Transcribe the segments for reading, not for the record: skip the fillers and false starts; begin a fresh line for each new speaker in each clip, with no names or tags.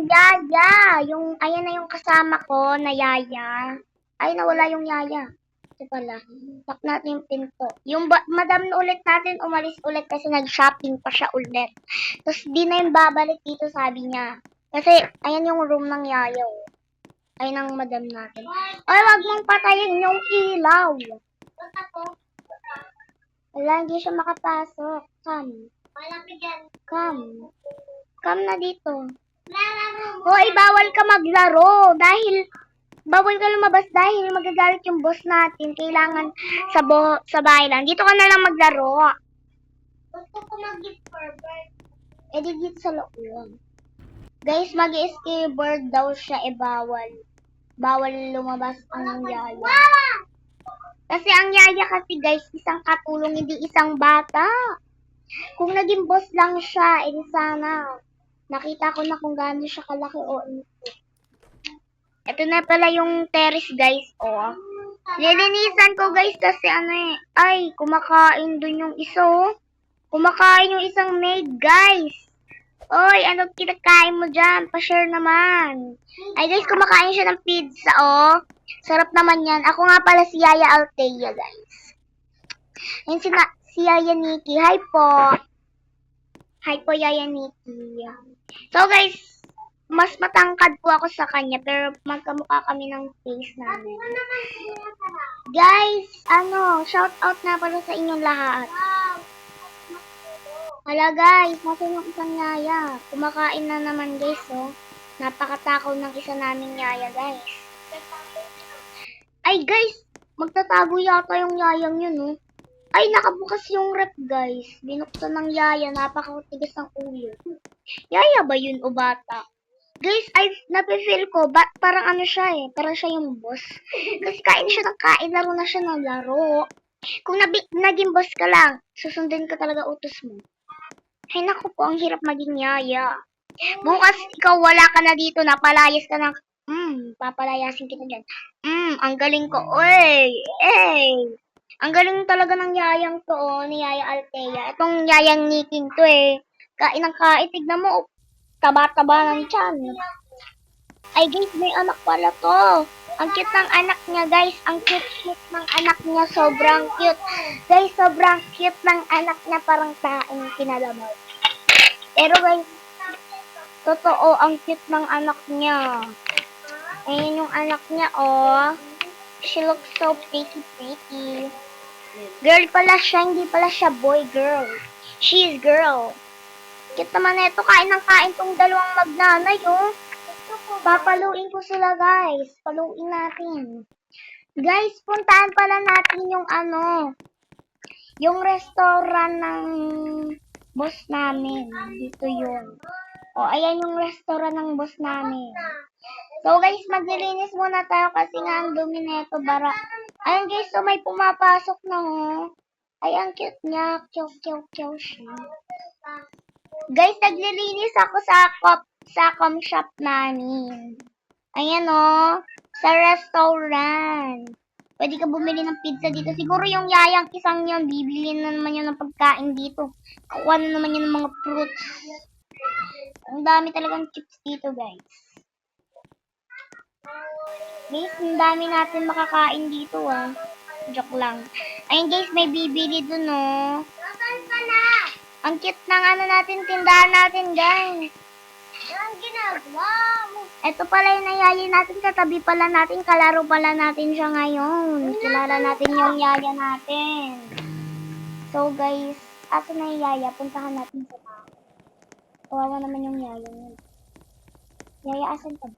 yaya. Ayan na yung kasama ko na yaya. Ay, nawala yung yaya. Ito pala. Lock natin yung pinto. Yung madam na ulit natin, umalis ulit kasi nag-shopping pa siya ulit. Tapos di na yung babalik dito, sabi niya. Kasi, ayan yung room ng yaya. Oh. Ay, ng madam natin. Ay, wag mong patayin yung ilaw. Wala, hindi siya makapasok. Come. Come. Come na dito. Hoy, bawal ka maglaro. Bawal ka lumabas dahil magagalit yung boss natin. Kailangan sa bahay lang. Dito ka na lang maglaro. Gusto ko mag-skateboard. Eh, di dito sa loob. Guys, mag-skateboard daw siya, bawal. Bawal lumabas ang yaya. Kasi ang yaya kasi guys, isang katulong, hindi isang bata. Kung naging boss lang siya, sana. Nakita ko na kung gaano siya kalaki o ito. Ito na pala yung terrace guys, oh. Nilinisan ko guys kasi ay, kumakain dun yung isa, oh. Kumakain yung isang maid guys. Oy, ano kinakain mo dyan? Pa-share naman. Ay guys, kumakain siya ng pizza, oh. Sarap naman yan. Ako nga pala si Yaya Altea, guys. Yan si Yaya Nikki. Hi po. Hi po, Yaya Nikki. So guys, mas matangkad po ako sa kanya, pero magkamukha kami ng face namin. Guys, shout out na pala sa inyong lahat. Hala guys, nasan yung isang yaya? Kumakain na naman guys, oh. Napakatakaw ng isa naming yaya guys. Ay guys, magtatago yata yung yayang yun, oh. Ay, nakabukas yung rep guys. Binuksan ng yaya, napakatigas ng ulo. Yaya ba yun o bata? Guys, ay napifeel ko, parang siya eh. Parang siya yung boss. Kasi kain siya ng kain, laro na siya ng laro. Kung naging boss ka lang, susundin ka talaga utos mo. Ay naku po, ang hirap maging yaya. Bukas ikaw wala ka na dito, napalayas ka ng, papalayasin kita dyan. Ang galing ko, ang galing talaga ng yayang to, oh, ni Yaya Altea. Itong yayang Niking to eh. Kain ng kain, tignan mo, taba-taba ng tiyan. Ay guys, may anak pala to. Ang cute ng anak niya guys. Ang cute ng anak niya. Sobrang cute. Guys, sobrang cute ng anak niya. Parang taing kinalabaw. Pero guys, totoo, ang cute ng anak niya. Ayan yung anak niya, oh. She looks so pretty. Girl pala siya, hindi pala siya boy, girl. She is girl. Cute naman na ito. Kain ng kain tong dalawang magnanay, oh. Papaluin ko sila, guys. Paluin natin. Guys, puntahan pala natin yung yung restaurant ng boss namin. Dito yun. O, ayan yung restaurant ng boss namin. So, guys, maglilinis muna tayo kasi nga ang dumi na ito, bara. Ayan, guys, so may pumapasok na, oh. Ay, ang cute niya. Cute siya. Guys, naglilinis ako sa com shop namin. Ayan, oh. Sa restaurant. Pwede ka bumili ng pizza dito. Siguro yung yayang isang yun, bibili na naman yun ng pagkain dito. Kukuha na naman yun ng mga fruits. Ang dami talagang chips dito, guys. Guys, ang dami natin makakain dito, ah. Joke lang. Ayun, guys, may bibili dun, oh. Ang cute ng natin, tindahan natin, guys. Ang ginagawa mo. Ito pala yung yaya natin, katabi pala natin, kalaro pala natin siya ngayon. Kilala natin yung yaya natin. So, guys, asa na yung yaya? Puntahan natin sa bahay. Kawawa naman yung yaya niya. Yaya, asan ka?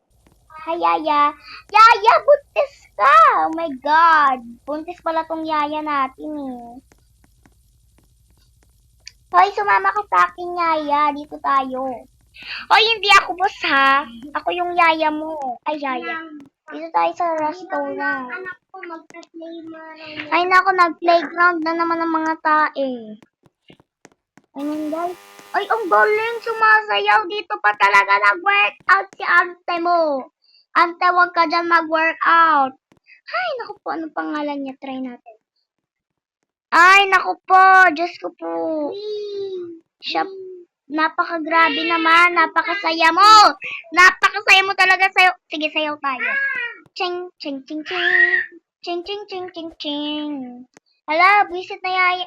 Hi, Yaya. Yaya, buntis ka! Oh my God. Buntis pala tong yaya natin, eh. Hoy, sumama ka sa akin, Yaya. Dito tayo. Hoy, hindi ako boss, ha? Ako yung yaya mo. Ay, yaya. Dito tayo sa restaurant. Anak ko, mag-playground. Ay, nako, nag-playground na naman ang mga tae. Ayun, guys. Ay, ang galing sumasayaw. Dito pa talaga nag-workout si ante mo. Ante, huwag ka dyan mag-workout. Ay, naku po, anong pangalan niya? Try natin. Ay, naku po, Diyos ko po. Napakagrabe naman. Napakasaya mo. Napakasaya mo talaga sayo. Sige, sayaw tayo. Ching, ching, ching, ching. Ching, ching, ching, ching, ching. Hala, buwisit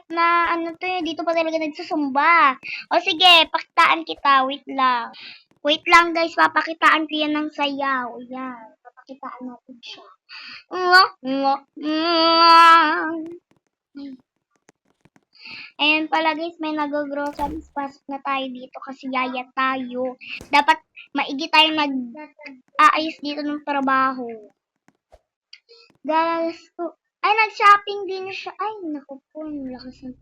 na ano to eh. Dito pa talaga nagsusumba. O sige, pakitaan kita. Wait lang. Wait lang guys, papakitaan ko yan ng sayaw. Yan, papakitaan natin siya. Ayan pala guys, may nag-groceries. Pasok na tayo dito kasi yaya tayo. Dapat maigi tayo nag-aayos dito ng trabaho. Guys, ay nag-shopping din siya. Ay, naku po, lakas ng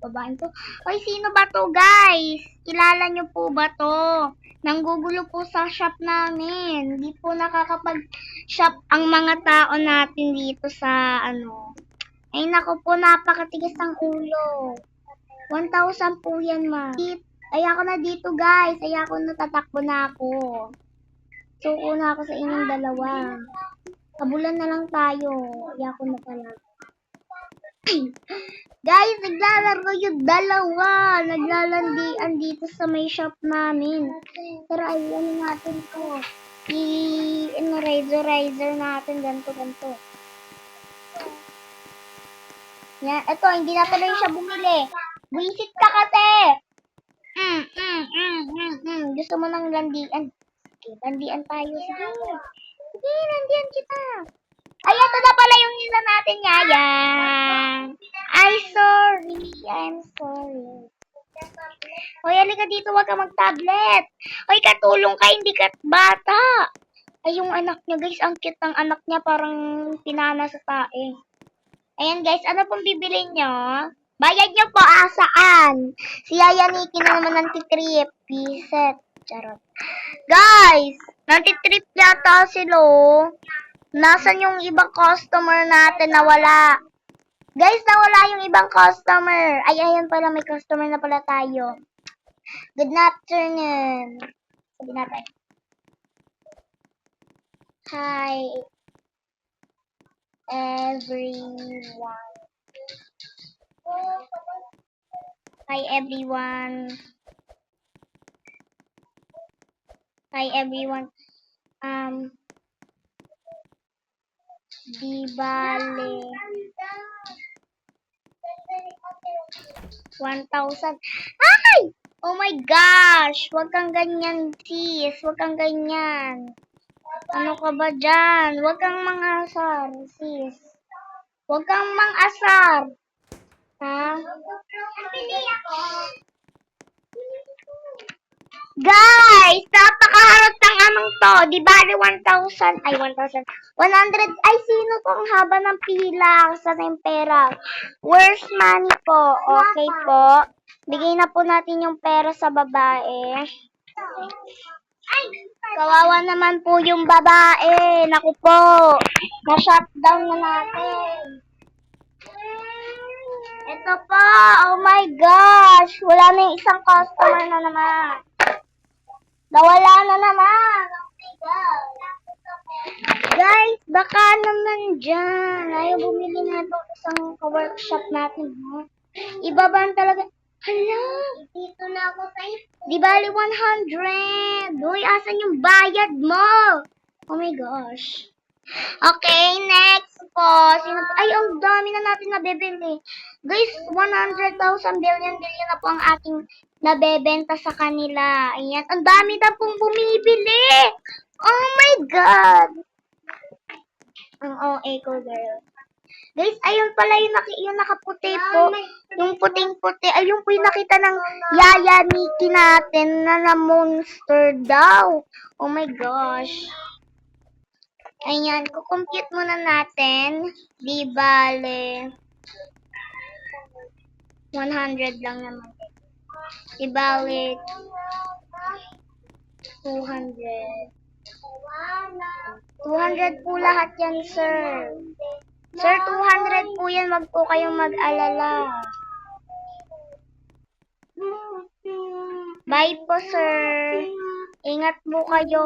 babaeng to. Hoy, sino ba to guys? Kilala nyo po ba to? Nanggugulo po sa shop namin. Hindi po nakakapag-shop ang mga tao natin dito sa ano. Ay nako po, napakatigas ng ulo. 1,000 po yan ma. Ay ako na dito guys. Ay ako na, tatakbo na ako. Suko na ako sa inyong dalawa. Kabulan na lang tayo. Ay ako na pala. Guys, naglalaro yung dalawa. Naglalandian dito sa may shop namin. Tara, ayun natin to. I-razor natin. Ganto. Yan, ito, hindi na tuloy siya bumili. Visit ka kasi. Gusto mo ng landian? Okay, landian tayo. Sige, landian kita. Ay, ito na pala yung nila natin, yaya. I'm sorry. Hoy, halika dito, wag ka mag-tablet. Hoy, katulong ka, hindi ka bata. Ay, yung anak niya, guys, ang cute ng anak niya, parang pinana sa tae. Ayan, guys, ano pong bibili nyo? Bayad nyo po, saan? Si Yaya Nikki na naman nantitrip. Piset. Charot. Guys, nantitrip yata sila. Nasaan yung ibang customer natin na wala? Guys, nawala yung ibang customer. Ay, ayan pala, may customer na pala tayo. Good afternoon. Sabi natin. Hi, everyone. Hi, everyone. Hi, everyone. Di bale. 1,000. Ay! Oh my gosh! Huwag kang ganyan, sis. Huwag kang ganyan. Ano ka ba dyan? Huwag kang mang-asar, sis. Huwag kang mang-asar. Ha? Guys! Napakaharot ng anong to. Di bale 1,000. Ay, 1,000. 100. Ay, sino tong haba ng pila? Saan yung pera? Where's money po? Okay po. Bigay na po natin yung pera sa babae. Kawawa naman po yung babae. Naku po. Na-shutdown na natin. Ito po. Oh my gosh. Wala na yung isang customer na naman. Nawala na naman. Oh my God. Guys, baka naman dyan. Ayaw bumili na itong isang ka-workshop natin. Ibaban talaga. Hala, dito na ako sa di bali 100. Uy, asan yung bayad mo? Oh my gosh. Okay, next po. Ay, ang dami na natin nabebili. Guys, 100,000 billion na po ang ating nabebenta sa kanila. Ayan, ang dami na pong bumibili. Oh my God. Ang OA ko, girl. Guys, ayun pala yung nakaputi po. Yung puting-puti. Ayun po yung nakita ng Yaya Nikki natin na monster daw. Oh my gosh. Ayan, kukompute muna natin. Di bale. 100 lang naman. Di bale. 200. 200 po lahat yan, sir. Sir, 200 po yan. Wag po kayong mag-alala. Bye po, sir. Ingat po kayo.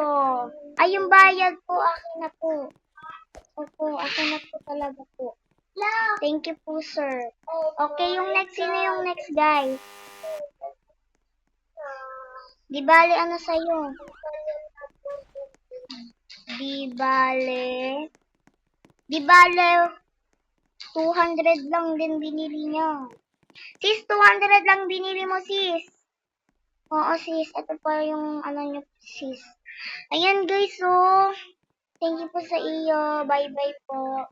Ay, yung bayad po, akin na po. Opo, akin na po talaga po. Thank you po, sir. Okay, yung next. Sino yung next, guys? Di bale, ano sa'yo? Di bale, di bale, 200 lang din binili niya. Sis, 200 lang binili mo, sis. Oo, sis. Ito pa yung ano niyo, sis. Ayan, guys, so. Thank you po sa iyo. Bye-bye po.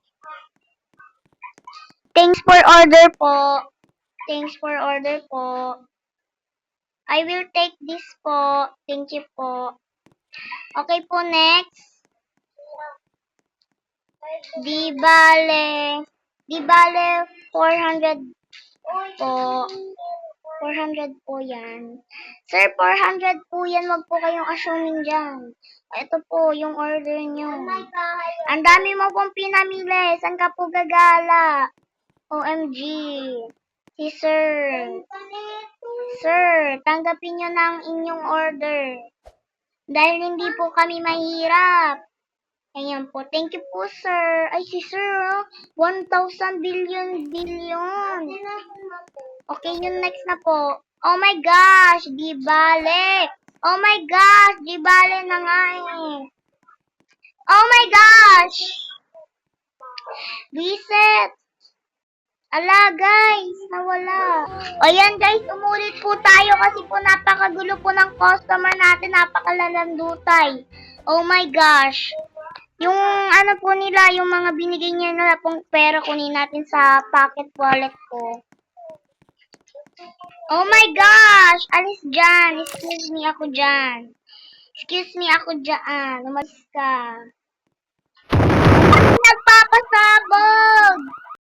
Thanks for order po. Thanks for order po. I will take this po. Thank you po. Okay po, next. Di bale. Di bale, 400 po. 400 po yan. Sir, 400 po yan. Wag po kayong assuming dyan. Ito po, yung order nyo. Ang dami mo pong pinamili. Saan ka po gagala? OMG. Si Sir. Sir, tanggapin nyo na ang inyong order. Dahil hindi po kami mahirap. Ayan po. Thank you po, sir. Ay, si sir, oh. 1,000 billion. Okay, yung next na po. Oh my gosh, di bale. Oh my gosh, di bale na nga eh. Oh my gosh. Reset. Ala, guys, nawala. O yan, guys, umulit po tayo kasi po napakagulo po ng customer natin. Napakalalandutay. Oh my gosh. Yung ano po nila, yung mga binigay niya na pong pera, kunin natin sa pocket wallet ko. Oh my gosh! Alis dyan. Excuse me, ako dyan. Excuse me, ako dyan. Umalis ka. Nagpapasabog!